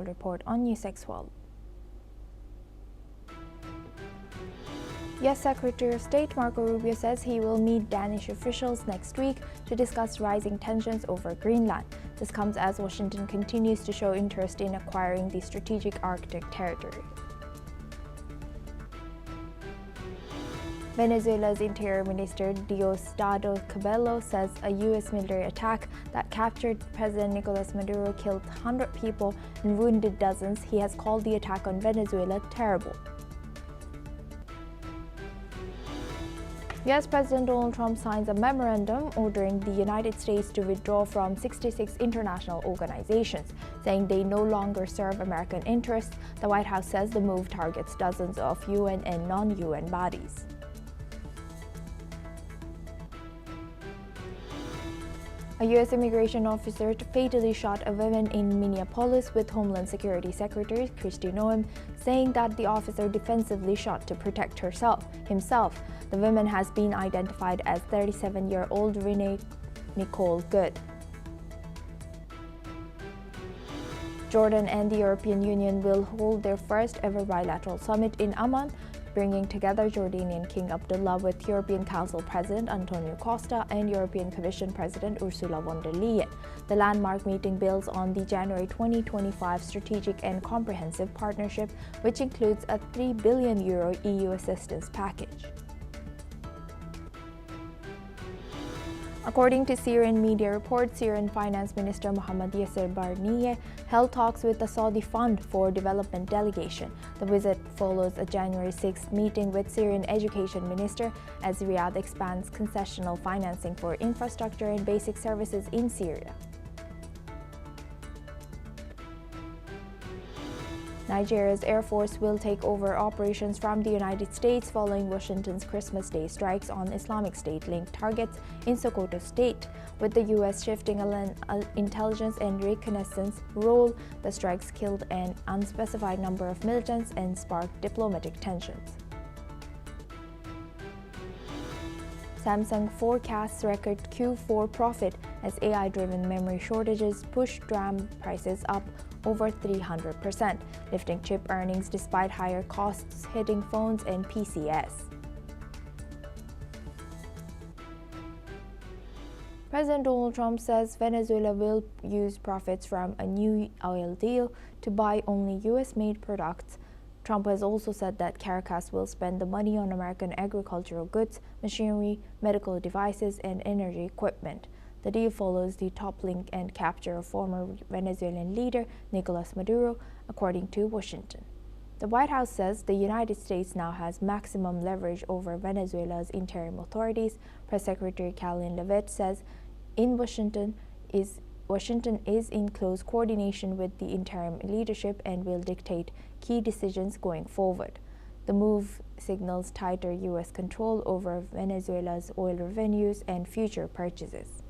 report on NewsX World. U.S. Secretary of State Marco Rubio says he will meet Danish officials next week to discuss rising tensions over Greenland. This comes as Washington continues to show interest in acquiring the strategic Arctic territory. Venezuela's Interior Minister Diosdado Cabello says a U.S. military attack that captured President Nicolas Maduro killed 100 people and wounded dozens. He has called the attack on Venezuela terrible. U.S. President Donald Trump signs a memorandum ordering the United States to withdraw from 66 international organizations, saying they no longer serve American interests. The White House says the move targets dozens of UN and non-UN bodies. A U.S. immigration officer fatally shot a woman in Minneapolis, with Homeland Security Secretary Kristi Noem saying that the officer defensively shot to protect himself. The woman has been identified as 37-year-old Renee Nicole Good. Jordan and the European Union will hold their first ever bilateral summit in Amman, bringing together Jordanian King Abdullah with European Council President Antonio Costa and European Commission President Ursula von der Leyen. The landmark meeting builds on the January 2025 Strategic and Comprehensive Partnership, which includes a €3 billion EU assistance package. According to Syrian media reports, Syrian Finance Minister Mohammad Yasser Barnieh held talks with the Saudi Fund for Development delegation. The visit follows a January 6th meeting with Syrian Education Minister as Riyadh expands concessional financing for infrastructure and basic services in Syria. Nigeria's Air Force will take over operations from the United States following Washington's Christmas Day strikes on Islamic State-linked targets in Sokoto State. With the U.S. shifting an intelligence and reconnaissance role, the strikes killed an unspecified number of militants and sparked diplomatic tensions. Samsung forecasts record Q4 profit as AI-driven memory shortages pushed RAM prices up over 300%, lifting chip earnings despite higher costs hitting phones and PCs. President Donald Trump says Venezuela will use profits from a new oil deal to buy only U.S.-made products. Trump has also said that Caracas will spend the money on American agricultural goods, machinery, medical devices, and energy equipment. The deal follows the toppling and capture of former Venezuelan leader Nicolas Maduro, according to Washington. The White House says the United States now has maximum leverage over Venezuela's interim authorities. Press Secretary Karoline Leavitt says Washington is in close coordination with the interim leadership and will dictate key decisions going forward. The move signals tighter U.S. control over Venezuela's oil revenues and future purchases.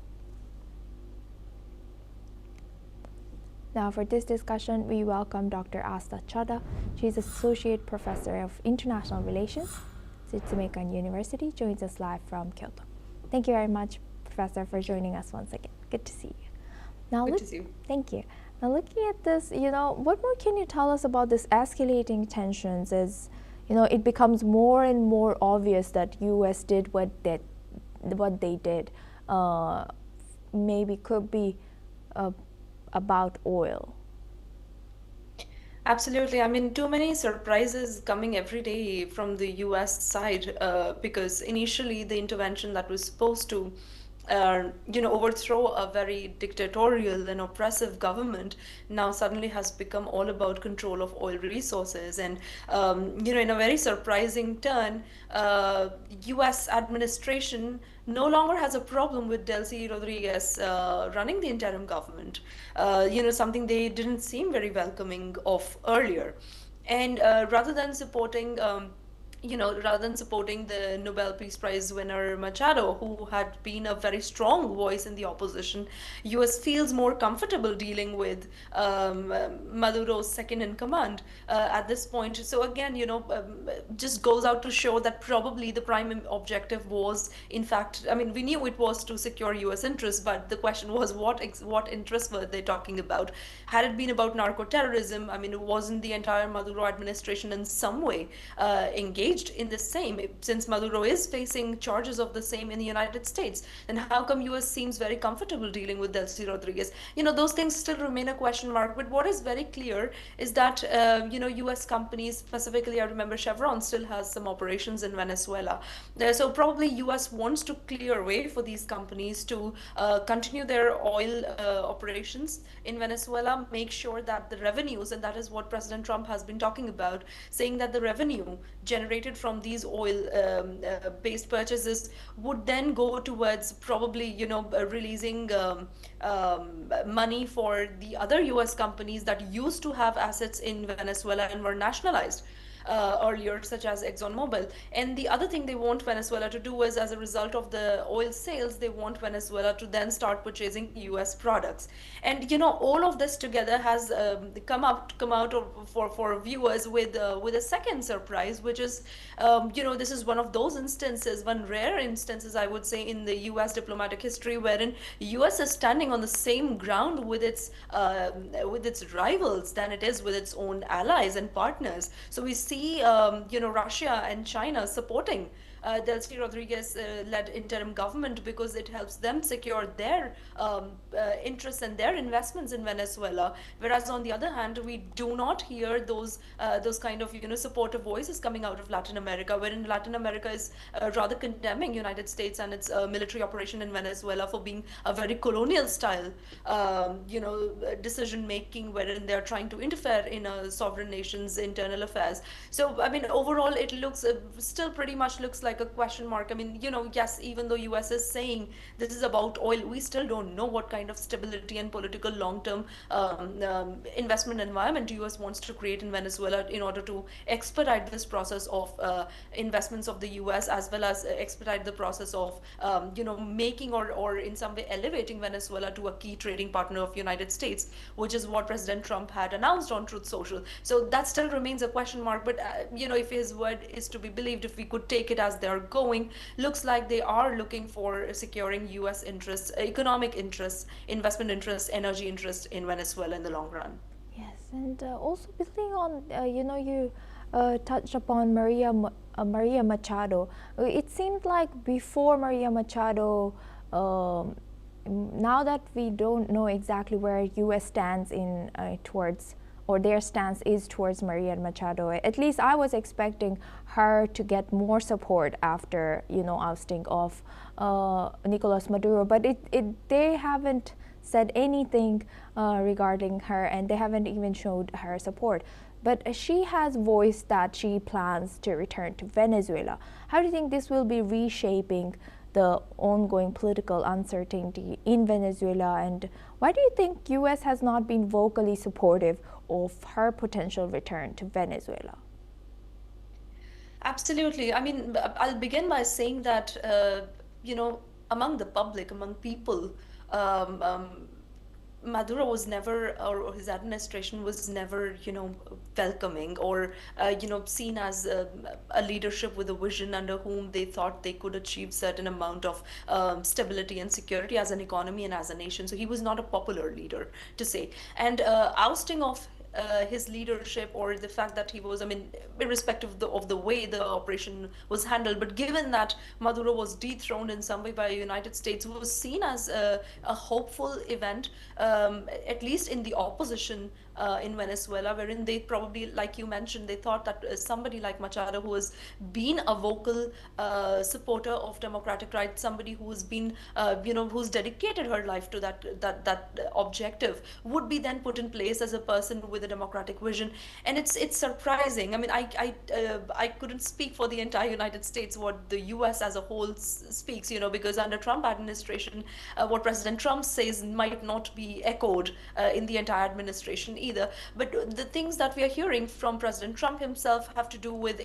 Now for this discussion, we welcome Dr. Asta Chada. She's Associate Professor of International Relations at Tsumekan University, joins us live from Kyoto. Thank you very much, Professor, for joining us once again. Good to see you. Now, Good to see you. Thank you. Now, looking at this, what more can you tell us about this escalating tensions as, it becomes more and more obvious that U.S. did what they did, maybe could be about oil? Absolutely. I mean, too many surprises coming every day from the US side because initially the intervention that was supposed to overthrow a very dictatorial and oppressive government now suddenly has become all about control of oil resources. And, in a very surprising turn, US administration no longer has a problem with Delcy Rodriguez running the interim government, something they didn't seem very welcoming of earlier. And rather than supporting rather than supporting the Nobel Peace Prize winner Machado, who had been a very strong voice in the opposition, US feels more comfortable dealing with Maduro's second in command at this point. So again, just goes out to show that probably the prime objective was, in fact, I mean, we knew it was to secure US interests, but the question was what interests were they talking about? Had it been about narco-terrorism, I mean, wasn't the entire Maduro administration in some way engaged in the same? Since Maduro is facing charges of the same in the United States, then how come US seems very comfortable dealing with Delcy Rodriguez? Those things still remain a question mark. But what is very clear is that US companies, specifically I remember Chevron still has some operations in Venezuela. So probably US wants to clear way for these companies to continue their oil operations in Venezuela, make sure that the revenues, and that is what President Trump has been talking about, saying that the revenue generated from these oil based purchases would then go towards probably releasing money for the other US companies that used to have assets in Venezuela and were nationalized earlier, such as ExxonMobil. And the other thing they want Venezuela to do is, as a result of the oil sales, they want Venezuela to then start purchasing US products. And all of this together has come out for viewers with a second surprise, which is this is one of those instances, one rare instances, I would say, in the US diplomatic history, wherein US is standing on the same ground with its rivals than it is with its own allies and partners. So we see Russia and China supporting Delcy Rodriguez-led interim government because it helps them secure their interests and their investments in Venezuela. Whereas on the other hand, we do not hear those kind of supportive voices coming out of Latin America, wherein Latin America is rather condemning United States and its military operation in Venezuela for being a very colonial style decision making, wherein they are trying to interfere in a sovereign nation's internal affairs. So I mean, overall, it looks still pretty much looks like a question mark. I mean, yes, even though US is saying this is about oil, we still don't know what kind of stability and political long-term investment environment US wants to create in Venezuela in order to expedite this process of investments of the US, as well as expedite the process of making or in some way elevating Venezuela to a key trading partner of United States, which is what President Trump had announced on Truth Social. So that still remains a question mark. But if his word is to be believed, if we could take it as they're going, looks like they are looking for securing US interests, economic interests, investment interests, energy interests in Venezuela in the long run. Yes, and also building on, you touched upon Maria Machado. It seemed like before Maria Machado, now that we don't know exactly where US stands in towards, or their stance is towards Maria Machado, at least I was expecting her to get more support after ousting of Nicolas Maduro, but they haven't said anything regarding her, and they haven't even showed her support. But she has voiced that she plans to return to Venezuela. How do you think this will be reshaping the ongoing political uncertainty in Venezuela, and why do you think US has not been vocally supportive of her potential return to Venezuela? Absolutely. I mean, I'll begin by saying that among the public, among people, Maduro was never, or his administration was never, welcoming or, seen as a leadership with a vision under whom they thought they could achieve certain amount of stability and security as an economy and as a nation. So he was not a popular leader, to say. And ousting of his leadership, or the fact that he was, I mean, irrespective of the way the operation was handled, but given that Maduro was dethroned in some way by the United States, was seen as a hopeful event, at least in the opposition in Venezuela, wherein they probably, like you mentioned, they thought that somebody like Machado, who has been a vocal supporter of democratic rights, somebody who has been, who's dedicated her life to that objective, would be then put in place as a person with a democratic vision. And it's surprising. I mean, I couldn't speak for the entire United States what the US as a whole speaks, because under Trump administration, what President Trump says might not be echoed in the entire administration. either. But the things that we are hearing from President Trump himself have to do with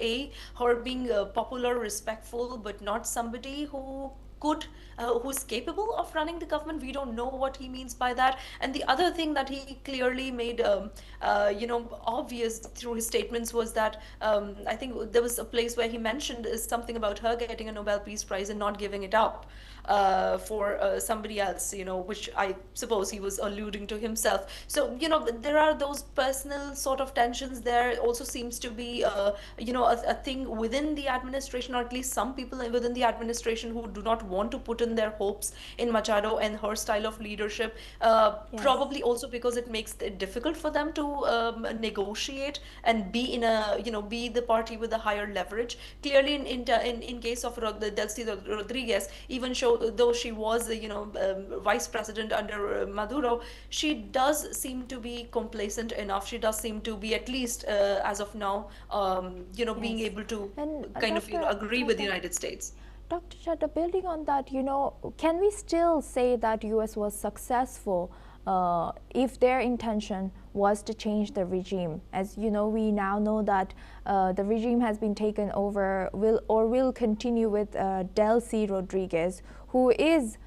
her being popular, respectful, but not somebody who's capable of running the government. We don't know what he means by that. And the other thing that he clearly made obvious through his statements was that I think there was a place where he mentioned something about her getting a Nobel Peace Prize and not giving it up for somebody else, which I suppose he was alluding to himself. So, there are those personal sort of tensions there. Also seems to be, a thing within the administration, or at least some people within the administration who do not want to put in their hopes in Machado and her style of leadership. Yes. Probably also because it makes it difficult for them to negotiate and be be the party with the higher leverage. Clearly, in case of Delcy Rodriguez, even though she was vice president under Maduro, she does seem to be complacent enough. She does seem to be, at least as of now, being Yes. able to And kind of Dr. agree with the Chadha, United States. Dr. Chadha, building on that, can we still say that U.S. was successful if their intention was to change the regime? As you know, we now know that the regime has been taken over, will continue with Delcy Rodriguez, who is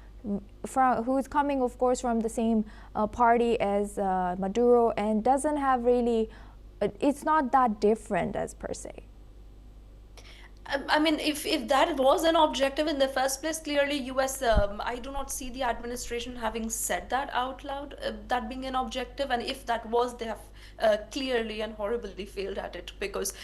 coming, of course, from the same party as Maduro, and doesn't have really. It's not that different as per se. I mean, if that was an objective in the first place, clearly US, I do not see the administration having said that out loud, that being an objective. And if that was, they have clearly and horribly failed at it, because,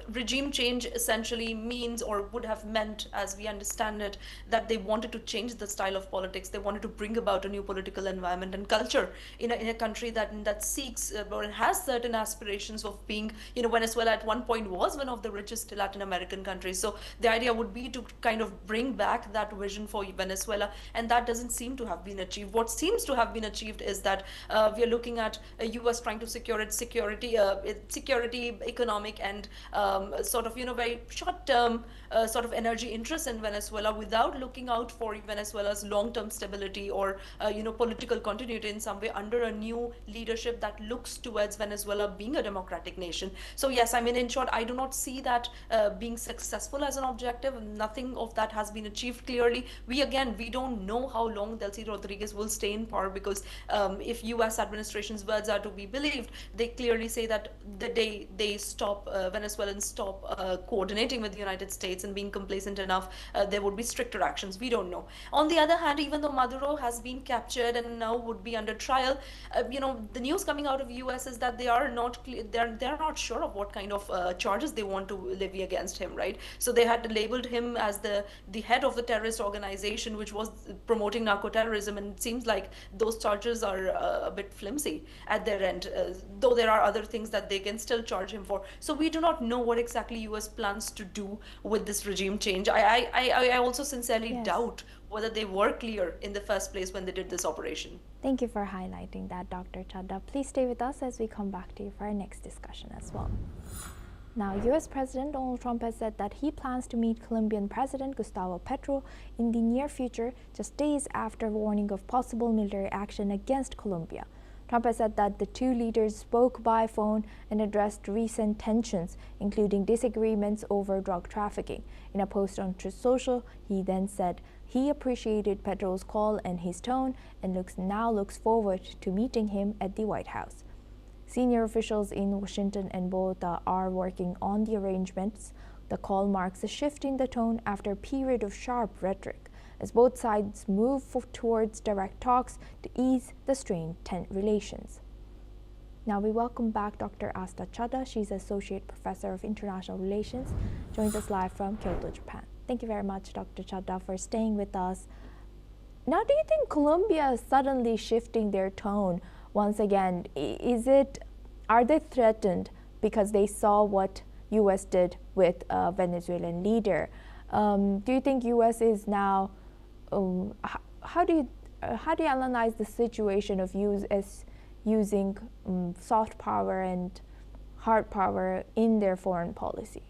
regime change essentially means, or would have meant, as we understand it, that they wanted to change the style of politics. They wanted to bring about a new political environment and culture in a country that seeks or has certain aspirations of being, Venezuela at one point was one of the richest Latin American countries. So the idea would be to kind of bring back that vision for Venezuela, and that doesn't seem to have been achieved. What seems to have been achieved is that we are looking at US trying to secure its security, economic, and sort of, very short-term sort of energy interests in Venezuela, without looking out for Venezuela's long-term stability or, political continuity in some way under a new leadership that looks towards Venezuela being a democratic nation. So yes, I mean, in short, I do not see that being successful as an objective. Nothing of that has been achieved clearly. We don't know how long Delcy Rodriguez will stay in power, because if US administration's words are to be believed, they clearly say that the day they stop, Venezuelans stop coordinating with the United States and being complacent enough, there would be stricter actions. We don't know. On the other hand, even though Maduro has been captured and now would be under trial, the news coming out of US is that they are not sure of what kind of charges they want to levy against him, right? So they had labeled him as the head of the terrorist organization which was promoting narco-terrorism, and it seems like those charges are a bit flimsy at their end, though there are other things that they can still charge him for. So we do not know what exactly US plans to do with this regime change. I also sincerely Yes. doubt whether they were clear in the first place when they did this operation. Thank you for highlighting that, Dr. Chadha. Please stay with us as we come back to you for our next discussion as well. Now, US President Donald Trump has said that he plans to meet Colombian President Gustavo Petro in the near future, just days after warning of possible military action against Colombia. Trump has said that the two leaders spoke by phone and addressed recent tensions, including disagreements over drug trafficking. In a post on Truth Social, he then said he appreciated Petro's call and his tone, and looks forward to meeting him at the White House. Senior officials in Washington and Bogota are working on the arrangements. The call marks a shift in the tone after a period of sharp rhetoric, as both sides move towards direct talks to ease the strained relations. Now we welcome back Dr. Asta Chadha. She's Associate Professor of International Relations, joins us live from Kyoto, Japan. Thank you very much, Dr. Chadha, for staying with us. Now, do you think Colombia is suddenly shifting their tone once again? Are they threatened because they saw what U.S. did with a Venezuelan leader? Do you think U.S. is now? How do you analyze the situation of U.S. using soft power and hard power in their foreign policy?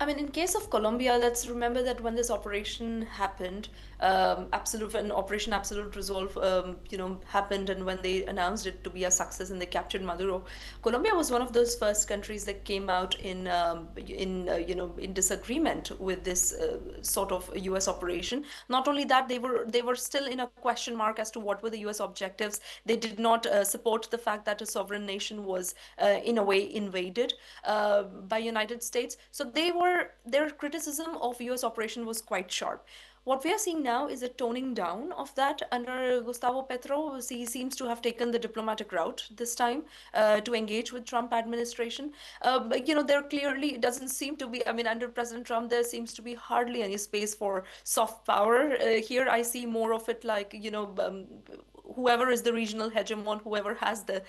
I mean, in case of Colombia, let's remember that when this operation happened, Operation Absolute Resolve, happened, and when they announced it to be a success and they captured Maduro, Colombia was one of those first countries that came out in disagreement with this sort of U.S. operation. Not only that, they were still in a question mark as to what were the U.S. objectives. They did not support the fact that a sovereign nation was in a way invaded by United States. So their criticism of US operation was quite sharp. What we are seeing now is a toning down of that under Gustavo Petro. He seems to have taken the diplomatic route this time to engage with Trump administration. But, there clearly doesn't seem to be, I mean, under President Trump, there seems to be hardly any space for soft power. Here I see more of it like, whoever is the regional hegemon, whoever has the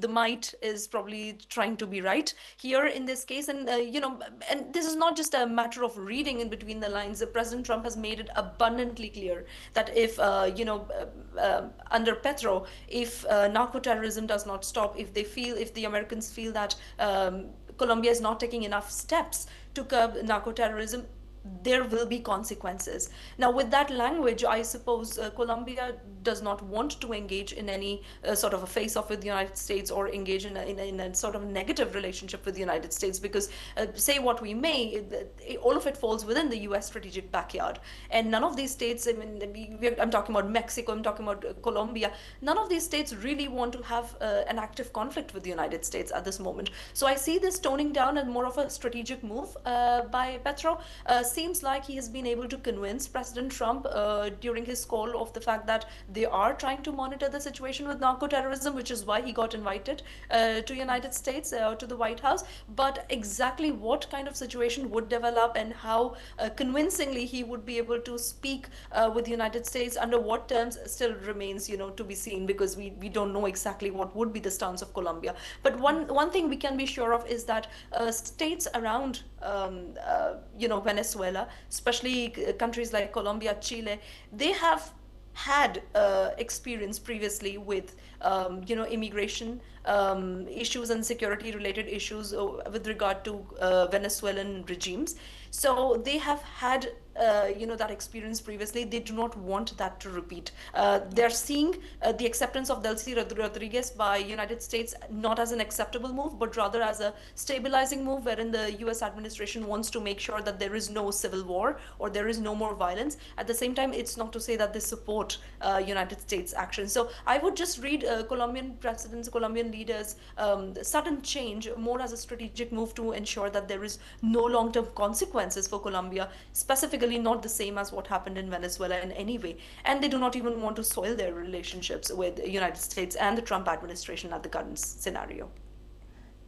might is probably trying to be right here in this case. And this is not just a matter of reading in between the lines. President Trump has made it abundantly clear that if under Petro, if narco-terrorism does not stop, if the Americans feel that Colombia is not taking enough steps to curb narco-terrorism, there will be consequences. Now, with that language, I suppose Colombia does not want to engage in any sort of a face-off with the United States or engage in a sort of negative relationship with the United States, because say what we may, all of it falls within the U.S. strategic backyard. And none of these states, I mean, I'm talking about Mexico, I'm talking about Colombia, none of these states really want to have an active conflict with the United States at this moment. So I see this toning down and more of a strategic move by Petro. Seems like he has been able to convince President Trump during his call of the fact that they are trying to monitor the situation with narco-terrorism, which is why he got invited to United States, to the White House. But exactly what kind of situation would develop and how convincingly he would be able to speak with the United States, under what terms, still remains, to be seen, because we don't know exactly what would be the stance of Colombia. But one thing we can be sure of is that states around Venezuela, especially countries like Colombia, Chile, they have had experience previously with immigration issues and security related issues with regard to Venezuelan regimes. So they have had that experience previously. They do not want that to repeat. They're seeing the acceptance of Delcy Rodriguez by United States not as an acceptable move, but rather as a stabilizing move, wherein the US administration wants to make sure that there is no civil war or there is no more violence. At the same time, it's not to say that they support United States action. So I would just read Colombian presidents, Colombian leaders, sudden change more as a strategic move to ensure that there is no long-term consequences for Colombia, specifically not the same as what happened in Venezuela in any way. And they do not even want to soil their relationships with the United States and the Trump administration at the current scenario.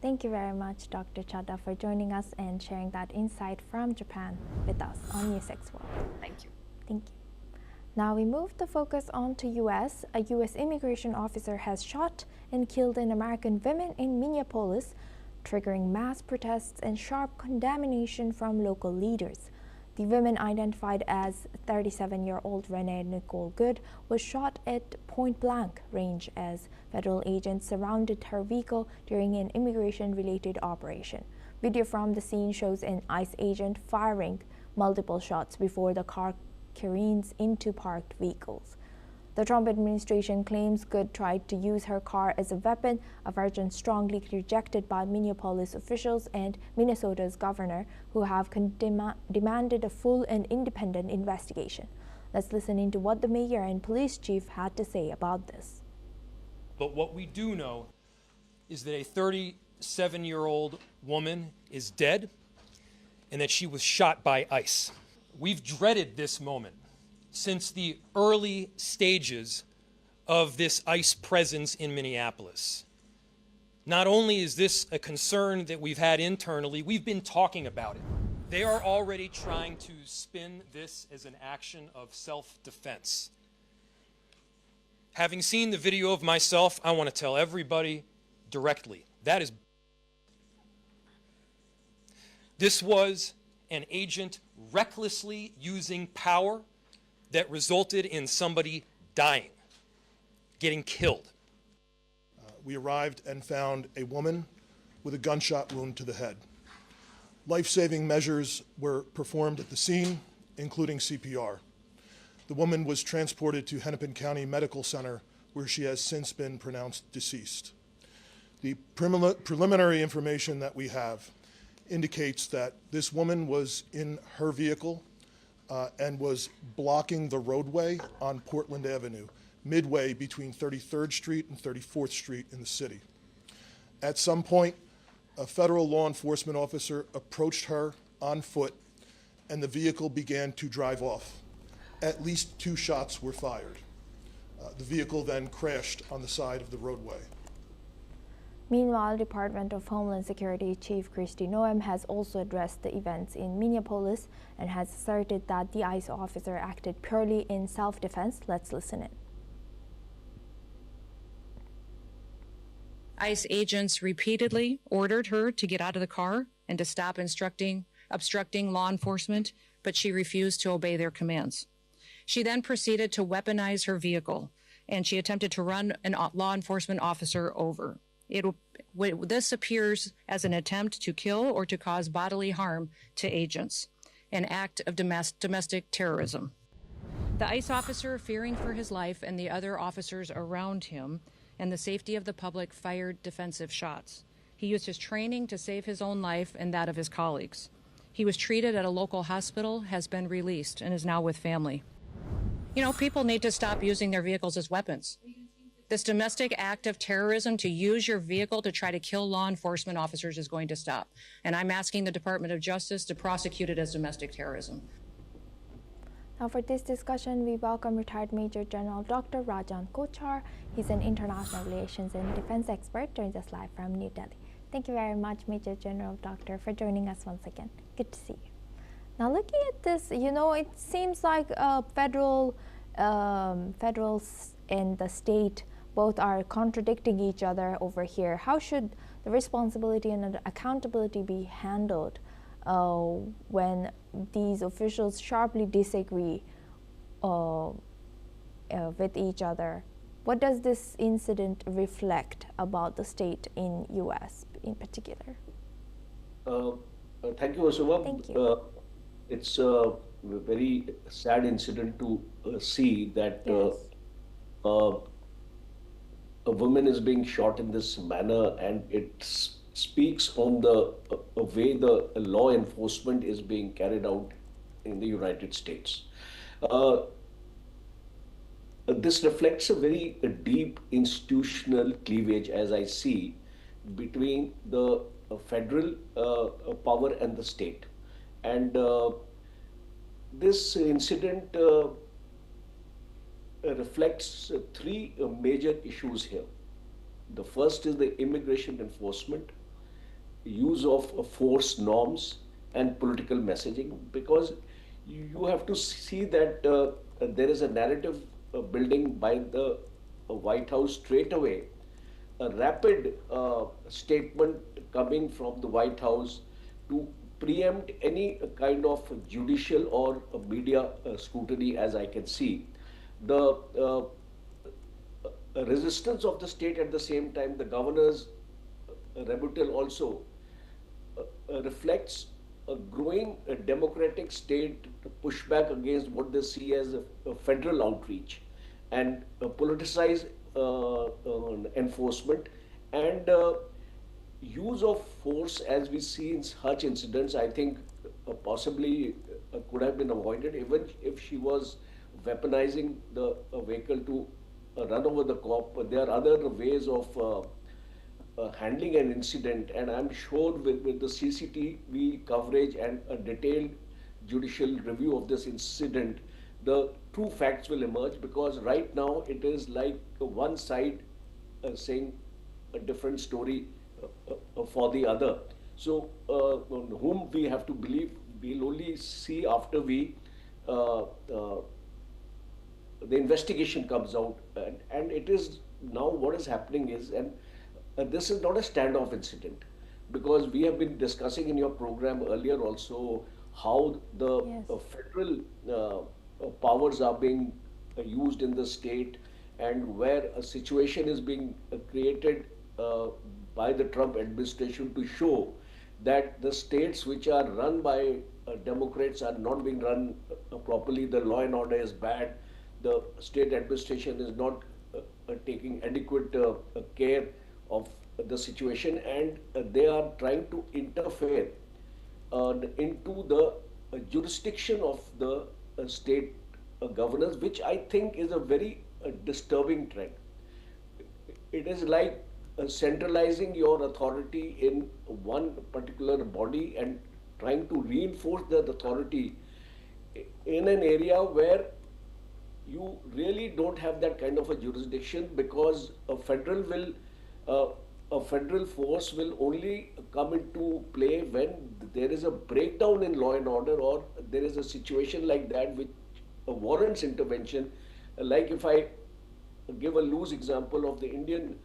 Thank you very much, Dr. Chadha, for joining us and sharing that insight from Japan with us on NewsX World. Thank you. Thank you. Now we move the focus on to U.S. A U.S. immigration officer has shot and killed an American woman in Minneapolis, triggering mass protests and sharp condemnation from local leaders. The woman, identified as 37-year-old Renee Nicole Good, was shot at point-blank range as federal agents surrounded her vehicle during an immigration-related operation. Video from the scene shows an ICE agent firing multiple shots before the car careens into parked vehicles. The Trump administration claims Good tried to use her car as a weapon, a version strongly rejected by Minneapolis officials and Minnesota's governor, who have demanded a full and independent investigation. Let's listen into what the mayor and police chief had to say about this. But what we do know is that a 37-year-old woman is dead and that she was shot by ICE. We've dreaded this moment since the early stages of this ICE presence in Minneapolis. Not only is this a concern that we've had internally, we've been talking about it. They are already trying to spin this as an action of self-defense. Having seen the video of myself, I want to tell everybody directly, this was an agent recklessly using power that resulted in somebody dying, getting killed. We arrived and found a woman with a gunshot wound to the head. Life-saving measures were performed at the scene, including CPR. The woman was transported to Hennepin County Medical Center, where she has since been pronounced deceased. The preliminary information that we have indicates that this woman was in her vehicle and was blocking the roadway on Portland Avenue, midway between 33rd Street and 34th Street in the city. At some point, a federal law enforcement officer approached her on foot, and the vehicle began to drive off. At least 2 shots were fired. The vehicle then crashed on the side of the roadway. Meanwhile, Department of Homeland Security Chief Kristi Noem has also addressed the events in Minneapolis and has asserted that the ICE officer acted purely in self-defense. Let's listen in. ICE agents repeatedly ordered her to get out of the car and to stop obstructing law enforcement, but she refused to obey their commands. She then proceeded to weaponize her vehicle, and she attempted to run a law enforcement officer over. This appears as an attempt to kill or to cause bodily harm to agents, an act of domestic terrorism. The ICE officer, fearing for his life and the other officers around him and the safety of the public, fired defensive shots. He used his training to save his own life and that of his colleagues. He was treated at a local hospital, has been released, and is now with family. You know, people need to stop using their vehicles as weapons. This domestic act of terrorism to use your vehicle to try to kill law enforcement officers is going to stop. And I'm asking the Department of Justice to prosecute it as domestic terrorism. Now for this discussion, we welcome retired Major General Dr. Rajan Kochhar. He's an international relations and defense expert, joins us live from New Delhi. Thank you very much, Major General Doctor, for joining us once again. Good to see you. Now looking at this, you know, it seems like federals and the state both are contradicting each other over here. How should the responsibility and accountability be handled when these officials sharply disagree with each other? What does this incident reflect about the state in U.S. in particular? Thank you, Asuma. Thank you. It's a very sad incident to see that Yes. A woman is being shot in this manner, and it speaks on the way the law enforcement is being carried out in the United States. This reflects a very deep institutional cleavage, as I see, between the federal power and the state. And this incident reflects 3 major issues here. The first is the immigration enforcement, use of force norms, and political messaging, because you have to see that there is a narrative building by the White House straight away, a rapid statement coming from the White House to preempt any kind of judicial or media scrutiny, as I can see. The resistance of the state at the same time, the governor's rebuttal also reflects a growing democratic state pushback against what they see as a federal outreach and politicized enforcement and use of force, as we see in such incidents. I think possibly could have been avoided even if she was weaponizing the vehicle to run over the cop. But there are other ways of handling an incident, and I'm sure with the CCTV coverage and a detailed judicial review of this incident, the true facts will emerge, because right now it is like one side saying a different story for the other. So whom we have to believe, we'll only see after the investigation comes out. And it is now what is happening is, and this is not a standoff incident, because we have been discussing in your program earlier also how the Yes. federal powers are being used in the state, and where a situation is being created by the Trump administration to show that the states which are run by Democrats are not being run properly. The law and order is bad. The state administration is not taking adequate care of the situation, and they are trying to interfere into the jurisdiction of the state governors, which I think is a very disturbing trend. It is like centralizing your authority in one particular body and trying to reinforce that authority in an area where you really don't have that kind of a jurisdiction, because a federal force will only come into play when there is a breakdown in law and order, or there is a situation like that which warrants intervention. Like if I give a loose example of the Indian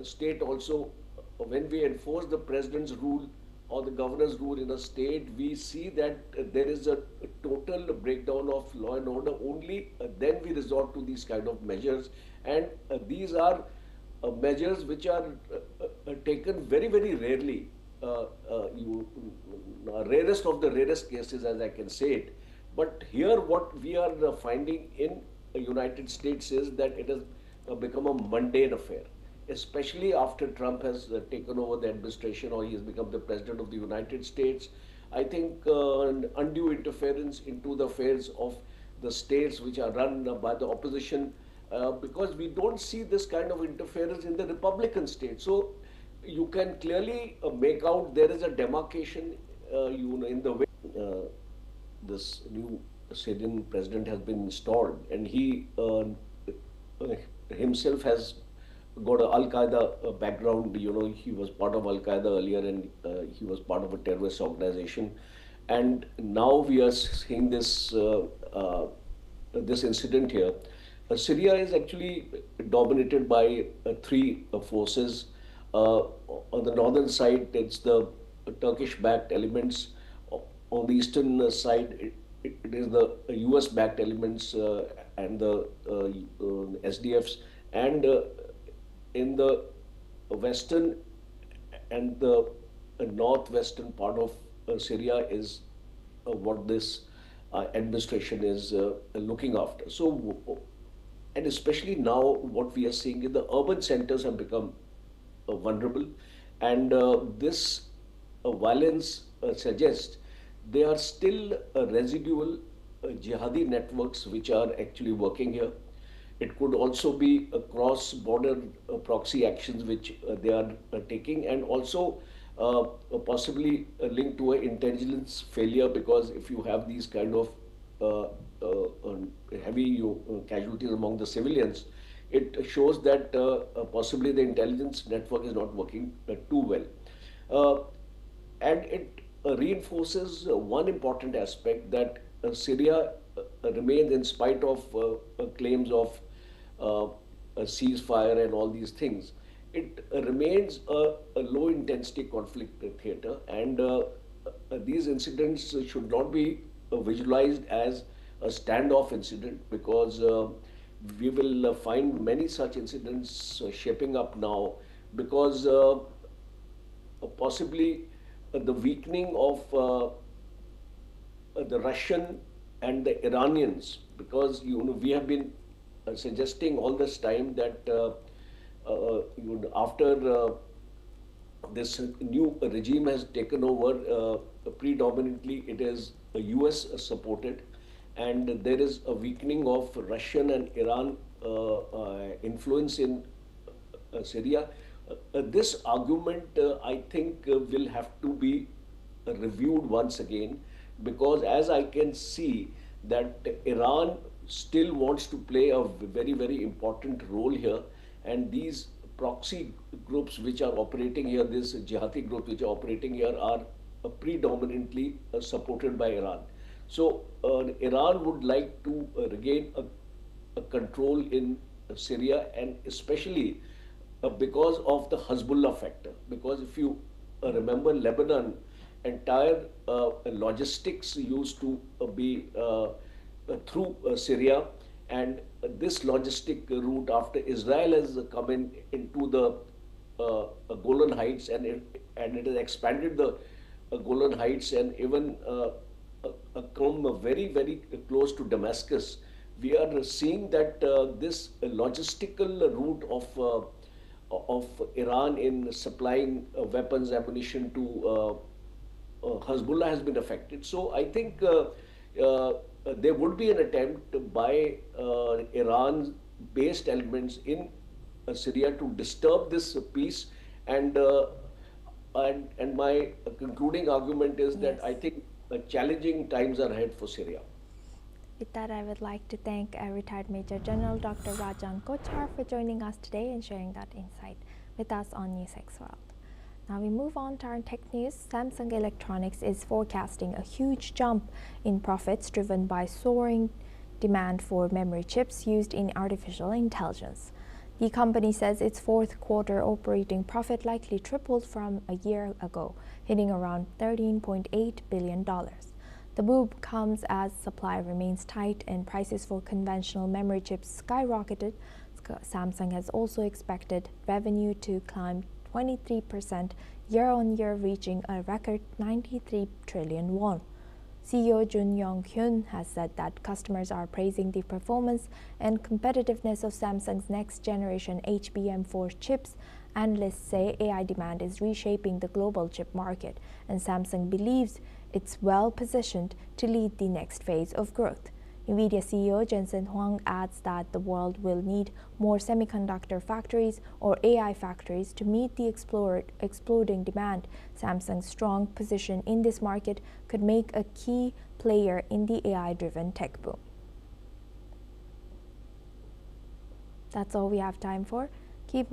state also, when we enforce the president's rule or the governor's rule in a state, we see that there is a total breakdown of law and order. Only then we resort to these kind of measures, and these are measures which are taken very, very rarely, rarest of the rarest cases, as I can say it. But here what we are finding in the United States is that it has become a mundane affair, especially after Trump has taken over the administration, or he has become the president of the United States. I think an undue interference into the affairs of the states which are run by the opposition, because we don't see this kind of interference in the Republican states. So you can clearly make out there is a demarcation, in the way this new Syrian president has been installed, and he himself has got a Al Qaeda background. He was part of Al Qaeda earlier, and he was part of a terrorist organization. And now we are seeing this this incident here. Syria is actually dominated by three forces. On the northern side, it's the Turkish-backed elements. On the eastern side, it is the US-backed elements and the SDFs. And in the western and the northwestern part of Syria is what this administration is looking after. So, and especially now, what we are seeing is the urban centers have become vulnerable, and this violence suggests there are still residual jihadi networks which are actually working here. It could also be cross-border proxy actions which they are taking, and also possibly linked to an intelligence failure, because if you have these kind of heavy casualties among the civilians, it shows that possibly the intelligence network is not working too well. And it reinforces one important aspect, that Syria remains, in spite of claims of a ceasefire and all these things, it remains a low intensity conflict theater, and these incidents should not be visualized as a standoff incident, because we will find many such incidents shaping up now, because possibly the weakening of the Russian and the Iranians, because we have been suggesting all this time that after this new regime has taken over, predominantly it is US supported, and there is a weakening of Russian and Iran influence in Syria. This argument, I think, will have to be reviewed once again, because as I can see that Iran still wants to play a very, very important role here, and these proxy groups which are operating here, this jihadi group which are operating here, are predominantly supported by Iran. So Iran would like to regain a control in Syria, and especially because of the Hezbollah factor. Because if you remember, Lebanon, entire logistics used to be through Syria, and this logistic route, after Israel has come into the Golan Heights, and it has expanded the Golan Heights and even come very, very close to Damascus, we are seeing that this logistical route of Iran in supplying weapons, ammunition to Hezbollah has been affected. So I think there would be an attempt by Iran-based elements in Syria to disturb this peace, and my concluding argument is that I think challenging times are ahead for Syria. With that, I would like to thank retired Major General Dr. Rajan Kochhar for joining us today and sharing that insight with us on NewsX World. Now we move on to our tech news. Samsung Electronics is forecasting a huge jump in profits driven by soaring demand for memory chips used in artificial intelligence. The company says its fourth quarter operating profit likely tripled from a year ago, hitting around $13.8 billion. The move comes as supply remains tight and prices for conventional memory chips skyrocketed. Samsung has also expected revenue to climb 23% year-on-year, reaching a record 93 trillion won. CEO Jun Yong-hyun has said that customers are praising the performance and competitiveness of Samsung's next-generation HBM4 chips. Analysts say AI demand is reshaping the global chip market, and Samsung believes it's well-positioned to lead the next phase of growth. NVIDIA CEO Jensen Huang adds that the world will need more semiconductor factories or AI factories to meet the exploding demand. Samsung's strong position in this market could make a key player in the AI-driven tech boom. That's all we have time for. Keep